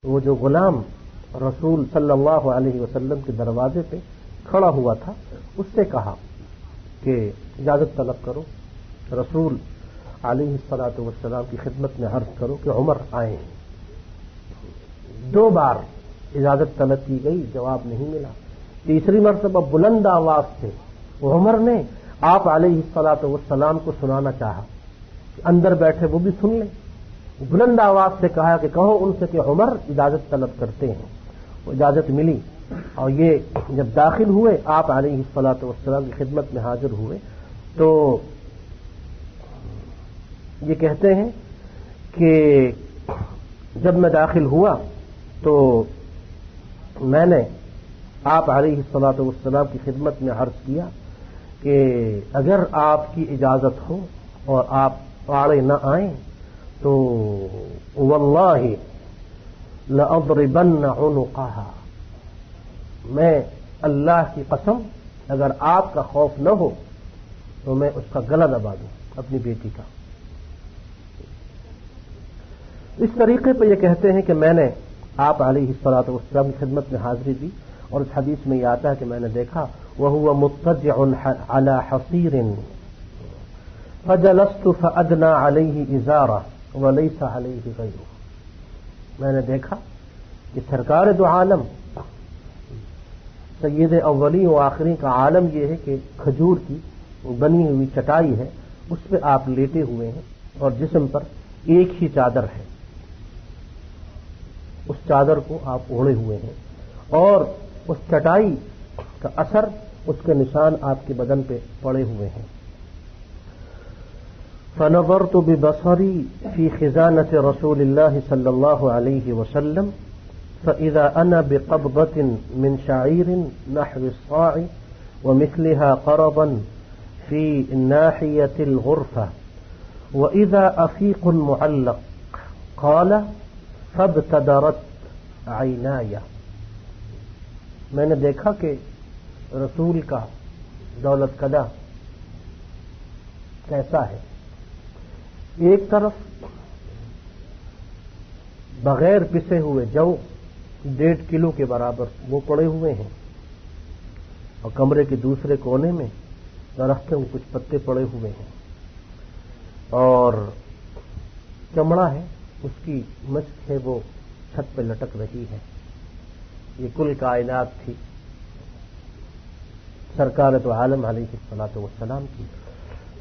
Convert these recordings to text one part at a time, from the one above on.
وہ جو غلام رسول صلی اللہ علیہ وسلم کے دروازے پہ کھڑا ہوا تھا اس سے کہا کہ اجازت طلب کرو، رسول علیہ الصلاۃ والسلام کی خدمت میں عرض کرو کہ عمر آئے ہیں۔ 2 بار اجازت طلب کی گئی، جواب نہیں ملا۔ تیسری مرتبہ بلند آواز سے عمر نے آپ علیہ الصلاۃ والسلام کو سنانا چاہا، اندر بیٹھے وہ بھی سن لیں۔ بلند آواز سے کہا کہ کہو ان سے کہ عمر اجازت طلب کرتے ہیں۔ وہ اجازت ملی اور یہ جب داخل ہوئے آپ علیہ الصلاۃ والسلام کی خدمت میں حاضر ہوئے تو یہ کہتے ہیں کہ جب میں داخل ہوا تو میں نے آپ علیہ الصلاۃ والسلام کی خدمت میں عرض کیا کہ اگر آپ کی اجازت ہو اور آپ آڑے نہ آئیں تو واللہ لأضربن عنقها، میں اللہ کی قسم اگر آپ کا خوف نہ ہو تو میں اس کا گلا دبا دوں اپنی بیٹی کا۔ اس طریقے پہ یہ کہتے ہیں کہ میں نے آپ علیہ الصلاۃ والسلام کی خدمت میں حاضری دی، اور اس حدیث میں یہ آتا ہے کہ میں نے دیکھا وهو مضطجع على حصير فجلست فأدنى عليه إزاره وليس عليه غيره۔ میں نے دیکھا کہ سرکار دو عالم سید اولین و آخرین کا عالم یہ ہے کہ کھجور کی بنی ہوئی چٹائی ہے، اس پہ آپ لیٹے ہوئے ہیں اور جسم پر ایک ہی چادر ہے، اس چادر کو آپ اوڑھے ہوئے ہیں اور اس چٹائی کا اثر، اس کے نشان آپ کے بدن پہ پڑے ہوئے ہیں۔ فنظرت ببصري في خزانة رسول الله صلى الله عليه وسلم فإذا أنا بقبضة من شعير نحو الصاع ومثلها قرضا في ناحية الغرفة وإذا أفيق معلق قال فابتدرت عيناي۔ میں نے دیکھا کہ رسول کا دولت کدا کیسا ہے، ایک طرف بغیر پسے ہوئے جو 1.5 کلو کے برابر وہ پڑے ہوئے ہیں، اور کمرے کے دوسرے کونے میں درختوں کے کچھ پتے پڑے ہوئے ہیں، اور چمڑا ہے اس کی مشق ہے وہ چھت پہ لٹک رہی ہے۔ یہ کل کائنات تھی سرکار تو عالم علیہ الصلوۃ والسلام کی۔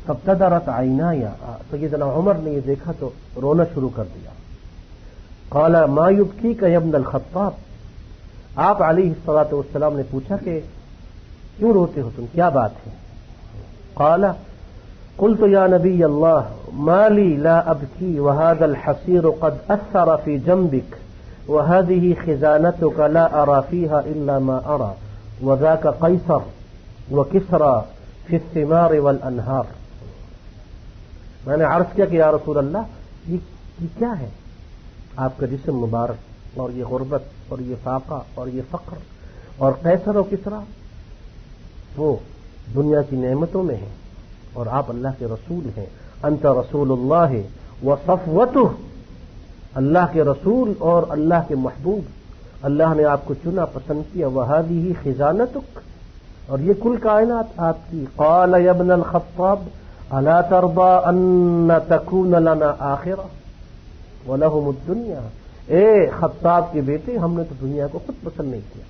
فابتدرت عینایا، سیدنا عمر نے یہ دیکھا تو رونا شروع کر دیا۔ قال ما یبکیک یا ابن الخطاب، آپ علیہ الصلوۃ والسلام نے پوچھا کہ کیوں روتے ہو تم، کیا بات ہے؟ قال قلت یا نبی اللہ ما لی لا ابکی وهذا الحصیر قد اثر فی جنبک وهذه خزانتك لا ارى فيها الا ما ارى وذاك قیصر وکسرى فی الثمار والانہار۔ میں نے عرض کیا کہ یا رسول اللہ یہ کیا ہے؟ آپ کا جسم مبارک اور یہ غربت اور یہ فاقہ اور یہ فقر اور قیصر و کسرا وہ دنیا کی نعمتوں میں ہیں، اور آپ اللہ کے رسول ہیں۔ انت رسول اللہ وصفوتہ، اللہ کے رسول اور اللہ کے محبوب، اللہ نے آپ کو چنا، پسند کیا۔ وہذہ خزانتک، اور یہ کل کائنات آپ کی۔ قال یا ابن الخطاب الا ترضى ان تكون لنا آخرہ ولهم الدنیا۔ اے خطاب کے بیٹے، ہم نے تو دنیا کو خود پسند نہیں کیا،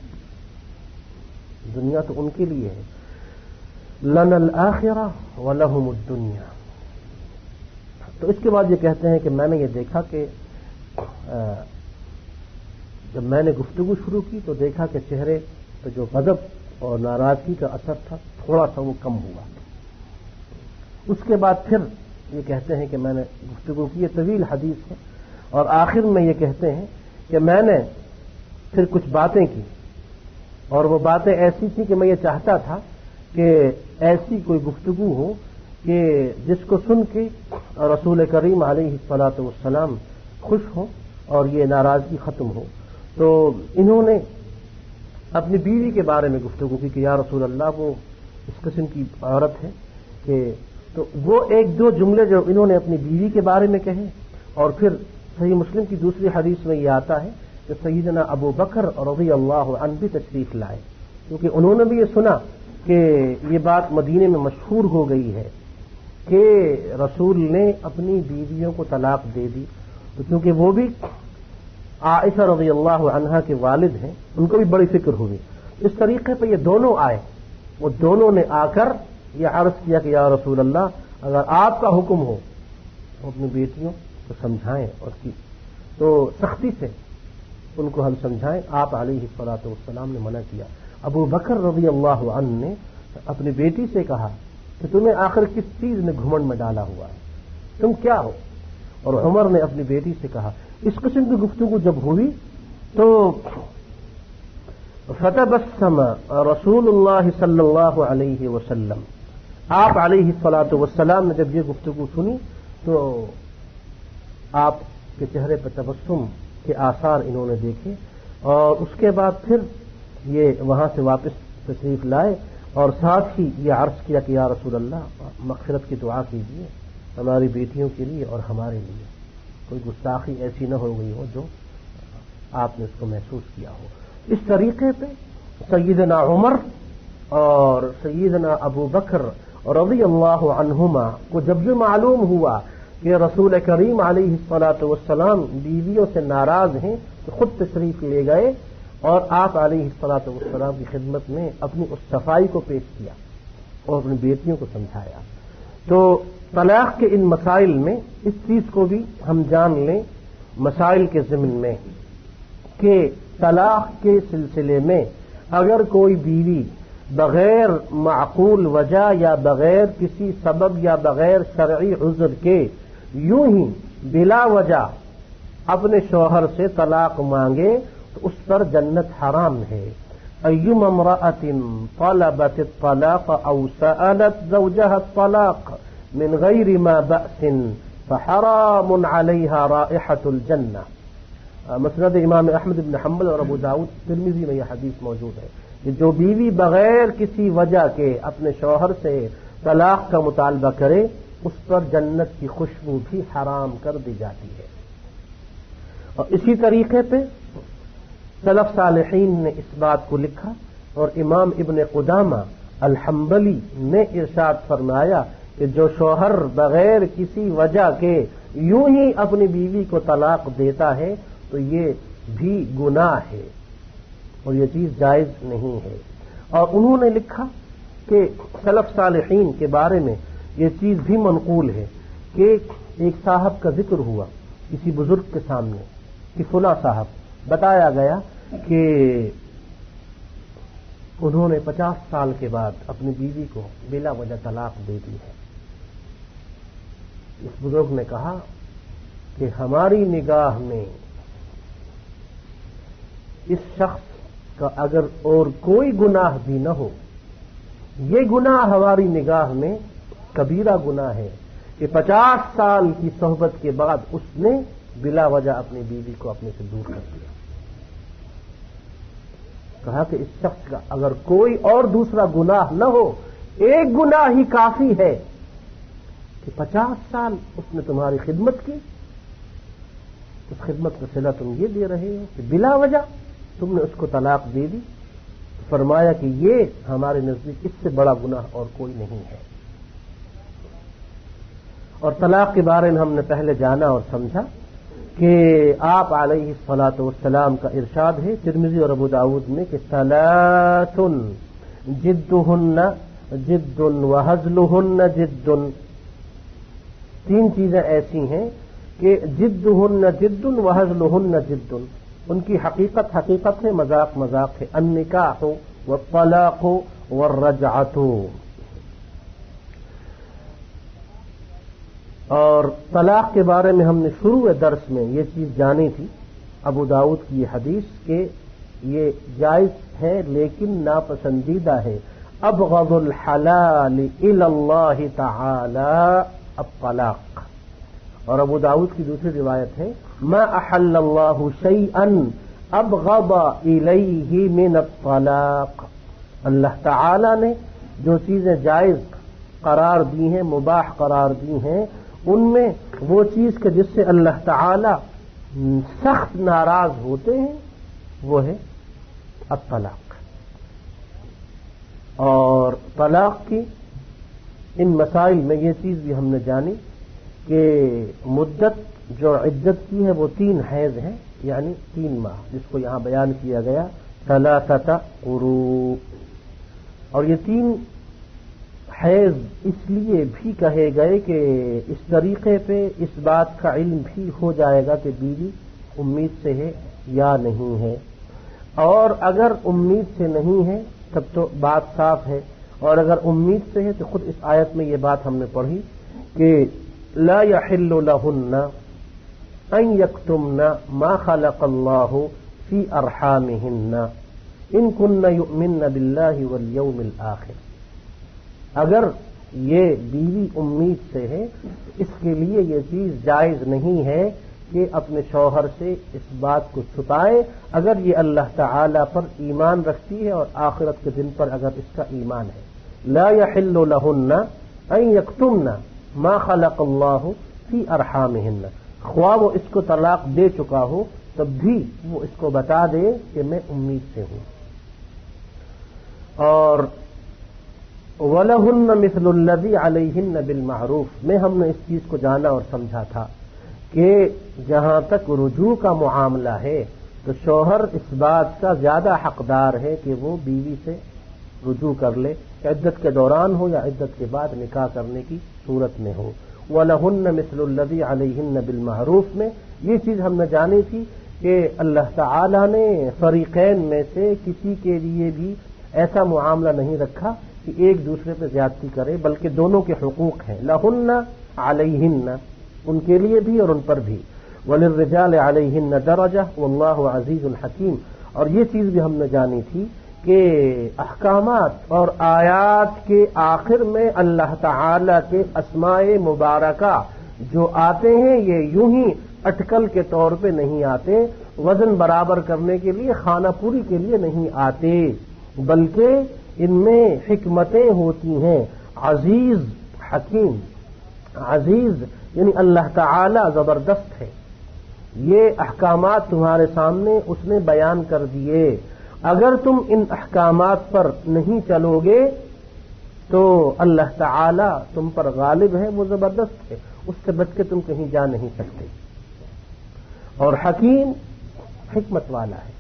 دنیا تو ان کے لیے ہے۔ لنا الآخرہ ولهم الدنیا۔ تو اس کے بعد یہ کہتے ہیں کہ میں نے یہ دیکھا کہ جب میں نے گفتگو شروع کی تو دیکھا کہ چہرے پہ جو غضب اور ناراضگی کا اثر تھا تھوڑا سا وہ کم ہوا۔ اس کے بعد پھر یہ کہتے ہیں کہ میں نے گفتگو کی، یہ طویل حدیث ہے، اور آخر میں یہ کہتے ہیں کہ میں نے پھر کچھ باتیں کی، اور وہ باتیں ایسی تھیں کہ میں یہ چاہتا تھا کہ ایسی کوئی گفتگو ہو کہ جس کو سن کے رسول کریم علیہ الصلاۃ والسلام خوش ہوں اور یہ ناراضگی ختم ہو۔ تو انہوں نے اپنی بیوی کے بارے میں گفتگو کی کہ یا رسول اللہ وہ اس قسم کی عورت ہے کہ، تو وہ 1-2 جملے جو انہوں نے اپنی بیوی کے بارے میں کہے، اور پھر صحیح مسلم کی دوسری حدیث میں یہ آتا ہے کہ سیدنا ابو بکر رضی اللہ عنہ بھی تشریف لائے، کیونکہ انہوں نے بھی یہ سنا کہ یہ بات مدینے میں مشہور ہو گئی ہے کہ رسول نے اپنی بیویوں کو طلاق دے دی، تو کیونکہ وہ بھی عائشہ رضی اللہ عنہا کے والد ہیں، ان کو بھی بڑی فکر ہوئی۔ اس طریقے پہ یہ دونوں آئے، وہ دونوں نے آ کر یہ عرض کیا کہ یا رسول اللہ، اگر آپ کا حکم ہو تو اپنی بیٹیوں کو سمجھائیں، اور کی تو سختی سے ان کو ہم سمجھائیں۔ آپ علیہ الصلوۃ والسلام نے منع کیا۔ ابو بکر رضی اللہ عنہ نے اپنی بیٹی سے کہا کہ تمہیں آخر کس چیز نے گھمنڈ میں ڈالا ہوا ہے، تم کیا ہو؟ اور عمر نے اپنی بیٹی سے کہا۔ اس قسم کی گفتگو جب ہوئی تو فتبسم رسول اللہ صلی اللہ علیہ وسلم، آپ علیہ الصلوۃ والسلام نے جب یہ گفتگو سنی تو آپ کے چہرے پر تبسم کے آثار انہوں نے دیکھے، اور اس کے بعد پھر یہ وہاں سے واپس تشریف لائے، اور ساتھ ہی یہ عرض کیا کہ یا رسول اللہ، مغفرت کی دعا کیجیے ہماری بیٹیوں کے لیے اور ہمارے لیے، کوئی گستاخی ایسی نہ ہو گئی ہو جو آپ نے اس کو محسوس کیا ہو۔ اس طریقے پہ سیدنا عمر اور سیدنا ابو بکر رضی اللہ عنہما کو جب یہ معلوم ہوا کہ رسول کریم علیہ الصلوۃ والسلام بیویوں سے ناراض ہیں، تو خود تشریف لے گئے اور آپ علیہ الصلوۃ والسلام کی خدمت میں اپنی اس صفائی کو پیش کیا اور اپنی بیٹیوں کو سمجھایا۔ تو طلاق کے ان مسائل میں اس چیز کو بھی ہم جان لیں مسائل کے ضمن میں کہ طلاق کے سلسلے میں اگر کوئی بیوی بغیر معقول وجہ یا بغیر کسی سبب یا بغیر شرعی عذر کے یوں ہی بلا وجہ اپنے شوہر سے طلاق مانگے تو اس پر جنت حرام ہے۔ ایما امرأة طلبت الطلاق او سألت زوجها الطلاق من غیر ما بأس فحرام علیها رائحة الجنہ۔ مسند امام احمد بن حنبل اور ابو داؤد ترمذی میں یہ حدیث موجود ہے کہ جو بیوی بغیر کسی وجہ کے اپنے شوہر سے طلاق کا مطالبہ کرے اس پر جنت کی خوشبو بھی حرام کر دی جاتی ہے۔ اور اسی طریقے پہ سلف صالحین نے اس بات کو لکھا، اور امام ابن قدامہ الحنبلی نے ارشاد فرمایا کہ جو شوہر بغیر کسی وجہ کے یوں ہی اپنی بیوی کو طلاق دیتا ہے تو یہ بھی گناہ ہے اور یہ چیز جائز نہیں ہے۔ اور انہوں نے لکھا کہ سلف صالحین کے بارے میں یہ چیز بھی منقول ہے کہ ایک صاحب کا ذکر ہوا کسی بزرگ کے سامنے کہ فلاں صاحب، بتایا گیا کہ انہوں نے 50 سال کے بعد اپنی بیوی کو بلا وجہ طلاق دے دی ہے۔ اس بزرگ نے کہا کہ ہماری نگاہ میں اس شخص کا اگر اور کوئی گناہ بھی نہ ہو، یہ گناہ ہماری نگاہ میں کبیرہ گناہ ہے کہ 50 سال کی صحبت کے بعد اس نے بلا وجہ اپنی بیوی کو اپنے سے دور کر دیا۔ کہا کہ اس شخص کا اگر کوئی اور دوسرا گناہ نہ ہو، ایک گناہ ہی کافی ہے کہ 50 سال اس نے تمہاری خدمت کی، اس خدمت کا صلہ تم یہ دے رہے ہو کہ بلا وجہ تم نے اس کو طلاق دے دی۔ فرمایا کہ یہ ہمارے نزدیک اس سے بڑا گناہ اور کوئی نہیں ہے۔ اور طلاق کے بارے میں ہم نے پہلے جانا اور سمجھا کہ آپ علیہ الصلاۃ والسلام کا ارشاد ہے ترمذی اور ابو داؤد میں کہ ثلاث جدہن جد وہزلہن جد، 3 چیزیں ایسی ہیں کہ جدہن جد وہزلہن جد، ان کی حقیقت حقیقت ہے، مذاق مذاق ہے۔ النکاح والطلاق والرجعۃ۔ اور طلاق کے بارے میں ہم نے شروع درس میں یہ چیز جانی تھی، ابو داؤد کی یہ حدیث کہ یہ جائز ہے لیکن ناپسندیدہ ہے۔ ابغض الحلال الی اللہ تعالی الطلاق۔ اور ابو داؤد کی دوسری روایت ہے ما احل اللہ شیئا ابغض الیہ من الطلاق۔ اللہ تعالی نے جو چیزیں جائز قرار دی ہیں، مباح قرار دی ہیں، ان میں وہ چیز کہ جس سے اللہ تعالی سخت ناراض ہوتے ہیں وہ ہے الطلاق. اور طلاق کی ان مسائل میں یہ چیز بھی ہم نے جانی کہ مدت جو عدت کی ہے وہ 3 حیض ہے، یعنی 3 ماہ، جس کو یہاں بیان کیا گیا ثلاثۃ قروء. اور یہ 3 حیض اس لیے بھی کہے گئے کہ اس طریقے پہ اس بات کا علم بھی ہو جائے گا کہ بیوی امید سے ہے یا نہیں ہے. اور اگر امید سے نہیں ہے تب تو بات صاف ہے، اور اگر امید سے ہے تو خود اس آیت میں یہ بات ہم نے پڑھی کہ لا يحل لهن ان يكتمن ما خلق الله في ارحامهن ان كن يؤمن بالله واليوم الاخر. اگر یہ بیوی امید سے ہے اس کے لیے یہ چیز جائز نہیں ہے کہ اپنے شوہر سے اس بات کو چھپائے اگر یہ اللہ تعالی پر ایمان رکھتی ہے اور آخرت کے دن پر اگر اس کا ایمان ہے. لا يحل لهن ان يكتمن ما خلق الله في ارحامهن. خواہ وہ اس کو طلاق دے چکا ہو تب بھی وہ اس کو بتا دے کہ میں امید سے ہوں. اور وَلَهُنَّ مِثْلُ الَّذِي عَلَيْهِنَّ بِالْمَعْرُوفِ میں ہم نے اس چیز کو جانا اور سمجھا تھا کہ جہاں تک رجوع کا معاملہ ہے تو شوہر اس بات کا زیادہ حقدار ہے کہ وہ بیوی سے رجوع کر لے، عدت کے دوران ہو یا عدت کے بعد نکاح کرنے کی صورت میں ہو. وَلَهُنَّ مِثْلُ الَّذِي عَلَيْهِنَّ بِالْمَعْرُوفِ میں یہ چیز ہم نے جانی تھی کہ اللہ تعالی نے فریقین میں سے کسی کے لیے بھی ایسا معاملہ نہیں رکھا کہ ایک دوسرے پہ زیادتی کرے، بلکہ دونوں کے حقوق ہیں. لَهُنَّ عَلَيْهِنَّ ان کے لیے بھی اور ان پر بھی. وَلِلرِّجَالِ عَلَيْهِنَّ دَرَجَةٌ وَاللَّهُ عَزِيزٌ حَكِيمٌ. اور یہ چیز بھی ہم نے جانی تھی کہ احکامات اور آیات کے آخر میں اللہ تعالی کے اسماء مبارکہ جو آتے ہیں یہ یوں ہی اٹکل کے طور پہ نہیں آتے، وزن برابر کرنے کے لیے، خانہ پوری کے لیے نہیں آتے، بلکہ ان میں حکمتیں ہوتی ہیں. عزیز حکیم. عزیز یعنی اللہ تعالی زبردست ہے. یہ احکامات تمہارے سامنے اس نے بیان کر دیے. اگر تم ان احکامات پر نہیں چلو گے تو اللہ تعالی تم پر غالب ہے، وہ زبردست ہے، اس سے بچ کے تم کہیں جا نہیں سکتے. اور حکیم حکمت والا ہے.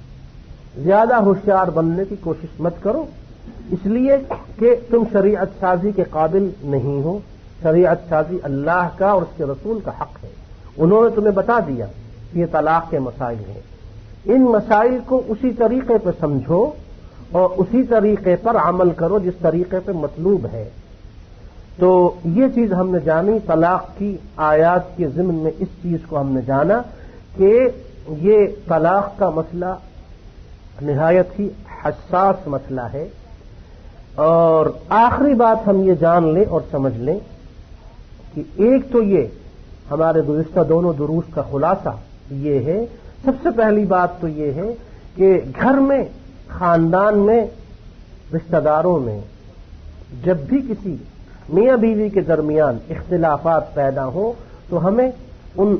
زیادہ ہوشیار بننے کی کوشش مت کرو اس لیے کہ تم شریعت سازی کے قابل نہیں ہو. شریعت سازی اللہ کا اور اس کے رسول کا حق ہے. انہوں نے تمہیں بتا دیا کہ یہ طلاق کے مسائل ہیں. ان مسائل کو اسی طریقے پہ سمجھو اور اسی طریقے پر عمل کرو جس طریقے پہ مطلوب ہے. تو یہ چیز ہم نے جانی طلاق کی آیات کے ضمن میں. اس چیز کو ہم نے جانا کہ یہ طلاق کا مسئلہ نہایت ہی حساس مسئلہ ہے. اور آخری بات ہم یہ جان لیں اور سمجھ لیں کہ ایک تو یہ ہمارے گزشتہ دونوں دروس کا خلاصہ یہ ہے، سب سے پہلی بات تو یہ ہے کہ گھر میں، خاندان میں، رشتہ داروں میں جب بھی کسی میاں بیوی کے درمیان اختلافات پیدا ہوں تو ہمیں ان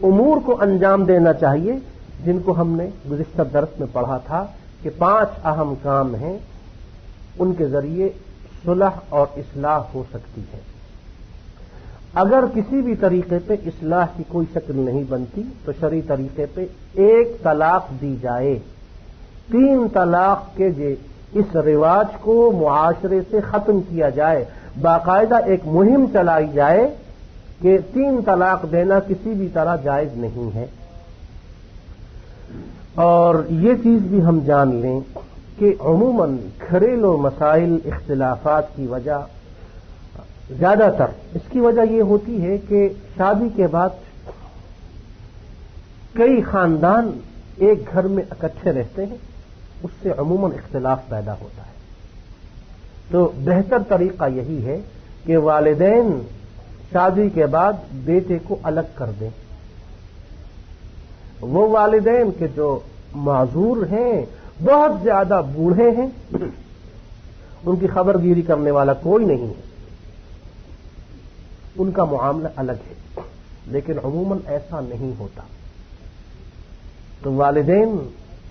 امور کو انجام دینا چاہیے جن کو ہم نے گزشتہ درس میں پڑھا تھا کہ 5 اہم کام ہیں، ان کے ذریعے صلح اور اصلاح ہو سکتی ہے. اگر کسی بھی طریقے پہ اصلاح کی کوئی شکل نہیں بنتی تو شرعی طریقے پہ 1 طلاق دی جائے. 3 طلاق کے اس رواج کو معاشرے سے ختم کیا جائے. باقاعدہ ایک مہم چلائی جائے کہ 3 طلاق دینا کسی بھی طرح جائز نہیں ہے. اور یہ چیز بھی ہم جان لیں کہ عموماً گھریلو مسائل اختلافات کی وجہ زیادہ تر اس کی وجہ یہ ہوتی ہے کہ شادی کے بعد کئی خاندان ایک گھر میں اکٹھے رہتے ہیں، اس سے عموماً اختلاف پیدا ہوتا ہے. تو بہتر طریقہ یہی ہے کہ والدین شادی کے بعد بیٹے کو الگ کر دیں. وہ والدین کے جو معذور ہیں، بہت زیادہ بوڑھے ہیں، ان کی خبر گیری کرنے والا کوئی نہیں ہے، ان کا معاملہ الگ ہے. لیکن عموماً ایسا نہیں ہوتا. تو والدین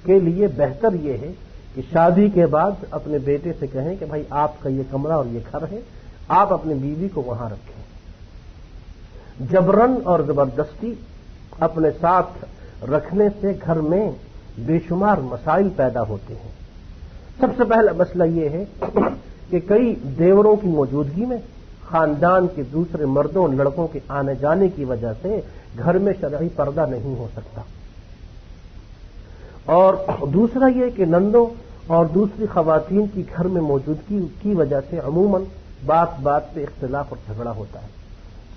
کے لیے بہتر یہ ہے کہ شادی کے بعد اپنے بیٹے سے کہیں کہ بھائی آپ کا یہ کمرہ اور یہ گھر ہے، آپ اپنی بیوی کو وہاں رکھیں۔ جبرن اور زبردستی اپنے ساتھ رکھنے سے گھر میں بے شمار مسائل پیدا ہوتے ہیں۔ سب سے پہلا مسئلہ یہ ہے کہ کئی دیوروں کی موجودگی میں خاندان کے دوسرے مردوں اور لڑکوں کے آنے جانے کی وجہ سے گھر میں شرعی پردہ نہیں ہو سکتا، اور دوسرا یہ کہ نندوں اور دوسری خواتین کی گھر میں موجودگی کی وجہ سے عموماً بات بات پہ اختلاف اور جھگڑا ہوتا ہے،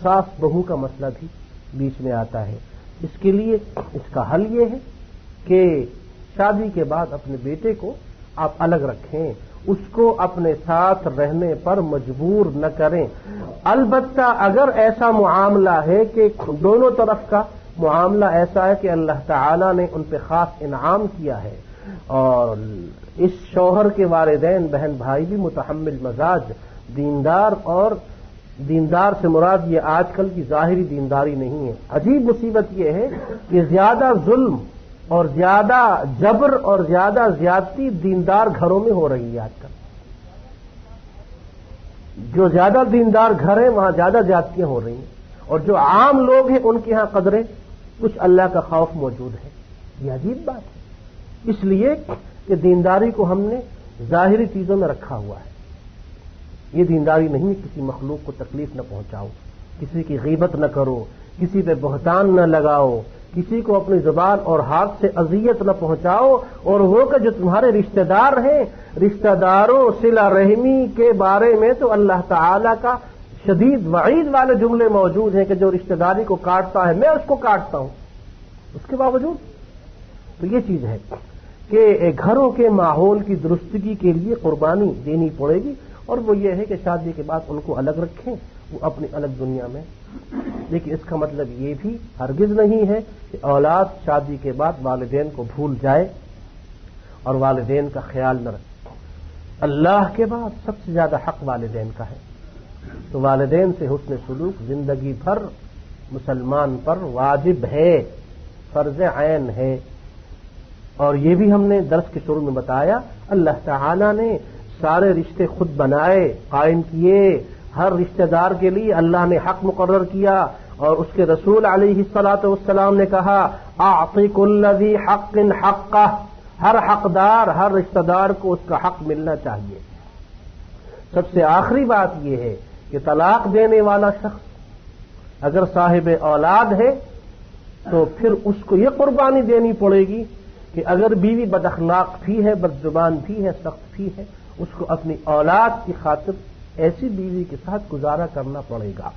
ساس بہو کا مسئلہ بھی بیچ میں آتا ہے۔ اس کے لیے اس کا حل یہ ہے کہ شادی کے بعد اپنے بیٹے کو آپ الگ رکھیں، اس کو اپنے ساتھ رہنے پر مجبور نہ کریں۔ البتہ اگر ایسا معاملہ ہے کہ دونوں طرف کا معاملہ ایسا ہے کہ اللہ تعالی نے ان پہ خاص انعام کیا ہے اور اس شوہر کے والدین بہن بھائی بھی متحمل مزاج دیندار، اور دیندار سے مراد یہ آج کل کی ظاہری دینداری نہیں ہے۔ عجیب مصیبت یہ ہے کہ زیادہ ظلم اور زیادہ جبر اور زیادہ زیادتی دیندار گھروں میں ہو رہی ہے آج کل۔ جو زیادہ دیندار گھر ہیں وہاں زیادہ زیادتیاں ہو رہی ہیں، اور جو عام لوگ ہیں ان کے ہاں قدریں کچھ اللہ کا خوف موجود ہے۔ یہ عجیب بات ہے، اس لیے کہ دینداری کو ہم نے ظاہری چیزوں میں رکھا ہوا ہے۔ یہ دینداری نہیں، کسی مخلوق کو تکلیف نہ پہنچاؤ، کسی کی غیبت نہ کرو، کسی پہ بہتان نہ لگاؤ، کسی کو اپنی زبان اور ہاتھ سے اذیت نہ پہنچاؤ، اور وہ کہ جو تمہارے رشتہ دار ہیں، رشتہ داروں صلہ رحمی کے بارے میں تو اللہ تعالی کا شدید وعید والے جملے موجود ہیں کہ جو رشتہ داری کو کاٹتا ہے میں اس کو کاٹتا ہوں۔ اس کے باوجود تو یہ چیز ہے کہ گھروں کے ماحول کی درستگی کے لیے قربانی دینی پڑے گی، اور وہ یہ ہے کہ شادی کے بعد ان کو الگ رکھیں، وہ اپنی الگ دنیا میں۔ لیکن اس کا مطلب یہ بھی ہرگز نہیں ہے کہ اولاد شادی کے بعد والدین کو بھول جائے اور والدین کا خیال نہ رکھے۔ اللہ کے بعد سب سے زیادہ حق والدین کا ہے، تو والدین سے حسن سلوک زندگی بھر مسلمان پر واجب ہے، فرض عین ہے۔ اور یہ بھی ہم نے درس کے شروع میں بتایا، اللہ تعالی نے سارے رشتے خود بنائے، قائم کیے، ہر رشتہ دار کے لیے اللہ نے حق مقرر کیا، اور اس کے رسول علیہ الصلوۃ والسلام نے کہا اعطِ کل ذی حق حقہ، ہر حقدار، ہر رشتہ دار کو اس کا حق ملنا چاہیے۔ سب سے آخری بات یہ ہے کہ طلاق دینے والا شخص اگر صاحب اولاد ہے تو پھر اس کو یہ قربانی دینی پڑے گی کہ اگر بیوی بد اخلاق بھی ہے، بد زبان بھی ہے، سخت بھی ہے، اس کو اپنی اولاد کی خاطر ایسی بیوی کے ساتھ گزارا کرنا پڑے گا،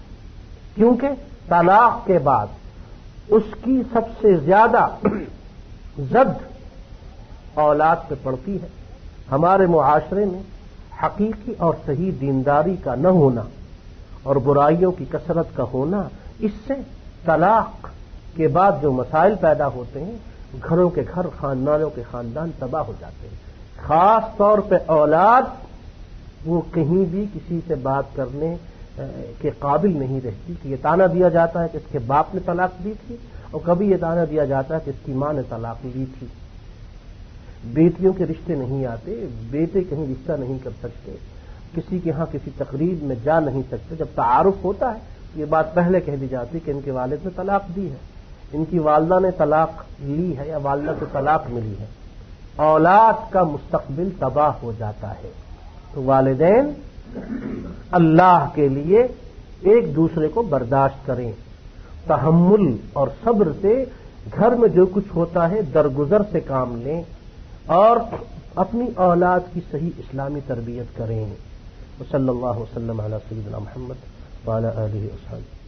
کیونکہ طلاق کے بعد اس کی سب سے زیادہ زد اولاد پہ پڑتی ہے۔ ہمارے معاشرے میں حقیقی اور صحیح دینداری کا نہ ہونا اور برائیوں کی کثرت کا ہونا، اس سے طلاق کے بعد جو مسائل پیدا ہوتے ہیں، گھروں کے گھر، خاندانوں کے خاندان تباہ ہو جاتے ہیں۔ خاص طور پہ اولاد وہ کہیں بھی کسی سے بات کرنے کے قابل نہیں رہتی کہ یہ تانا دیا جاتا ہے کہ اس کے باپ نے طلاق دی تھی، اور کبھی یہ تانا دیا جاتا ہے کہ اس کی ماں نے طلاق لی تھی۔ بیٹیوں کے رشتے نہیں آتے، بیٹے کہیں رشتہ نہیں کر سکتے، کسی کے ہاں کسی تقریب میں جا نہیں سکتے۔ جب تعارف ہوتا ہے یہ بات پہلے کہہ دی جاتی کہ ان کے والد نے طلاق دی ہے، ان کی والدہ نے طلاق لی ہے، یا والدہ کو طلاق ملی ہے۔ اولاد کا مستقبل تباہ ہو جاتا ہے۔ تو والدین اللہ کے لیے ایک دوسرے کو برداشت کریں، تحمل اور صبر سے گھر میں جو کچھ ہوتا ہے درگزر سے کام لیں، اور اپنی اولاد کی صحیح اسلامی تربیت کریں۔ صلی اللہ وسلم علی سیدنا محمد وعلی آلہ وصحبہ۔